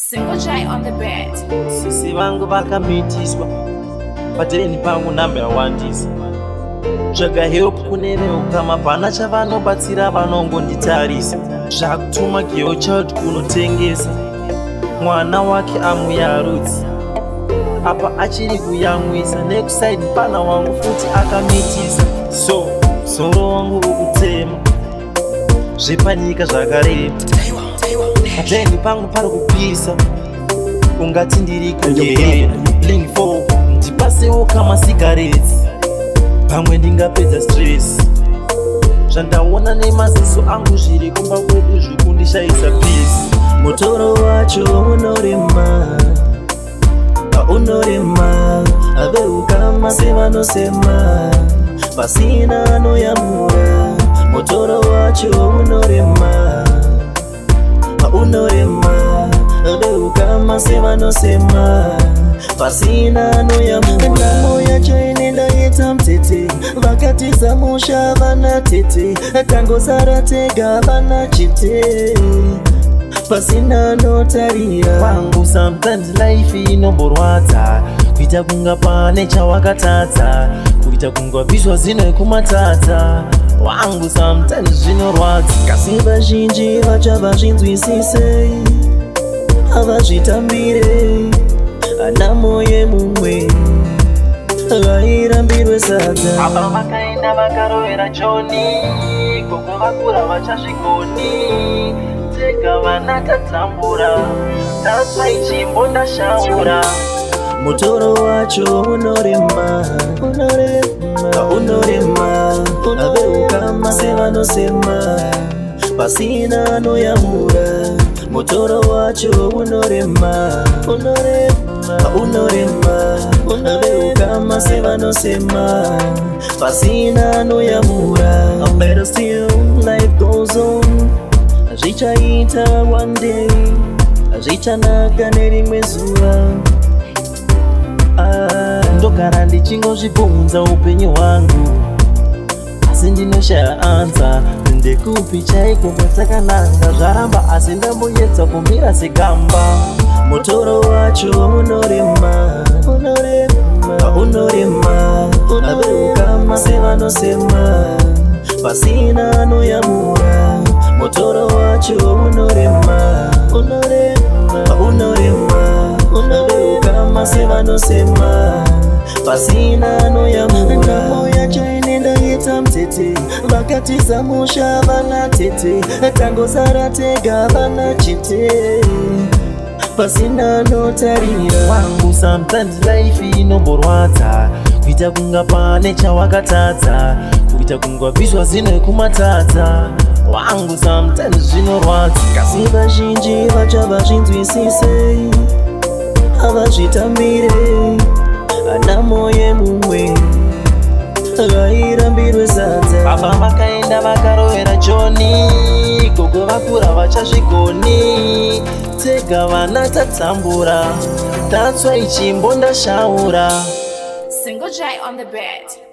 Single J on the bed. Sisi vangu vakamitiswa patereni pangu namba yawandisa tsvaga help kuneveo kama pana chavanobatsira vanongonditarisa zvakutuma girl child kunotengesa mwana wake amuyarudzi apa achiri kuyamwisa nekuside pana wangu futi akamitisa soro wangu ukutema zvepanyika zvakareba patereni pangu pari kupisa ungati ndiri kugera bling 4 ndipasewo kama cigarettes pamwe ndingapedza stress zvandaona nemaziso angu zviri kumba kwedu zvikundishayisa peace motoro wacho unorema aveukama sevanosema pasina anoyamura motoro wacho unorema aveukama sevanosema pasina anoyamura namo yacho inendaita mtete vakatiza musha vana tete tangozara tega vana chite pasina notarira wangu sometimes life inomborwadza kuita kunga pane chawakatadza kuita kunga bviswa zino ekumatadza wangu sometimes zvinorwadza kasi vazhinji vacha vazvinzwisise havazvitambire anamo yemumwe vairambirwe sadza apa vakaenda vakarovera choni gogo vakura vachazvigoni tega vana tatambura tatsva ichimbo ndashaura motoro wacho unorema aveukama sevanosema pasina anoyamura motoro wacho unorema aveukama sevanosema pasina anoyamura but still life goes on zvichaita one day zvichanaka nerimwe zuva ndogara ndichingozvibvunza upenyu hwangu asi ndinoshaya anza ndekupi chaiko kwatakananga zvaramba asi ndamboedza kumira segamba motoro wacho unorema aveukama sevanosema pasina anoyamura motoro wacho unorema aveukama sevanosema pasina anoyamura namo yacho inendaita mtete vakatiza musha vana tete tangozara tega vana chite pasina notarira wangu sometimes life inomborwadza kuita kunga pane chawakatadza kuita kunga bviswa zino ekumatadza wangu sometimes zvinorwadza kasi vazhinji vacha vazvinzwisise havazvitambire anamo yemumwe vairambirwe sadza apa vakaenda vakarovera choni gogo vakura vachazvigoni tega vana tatambura tatsva ichimbo ndashaura Single J on the bed.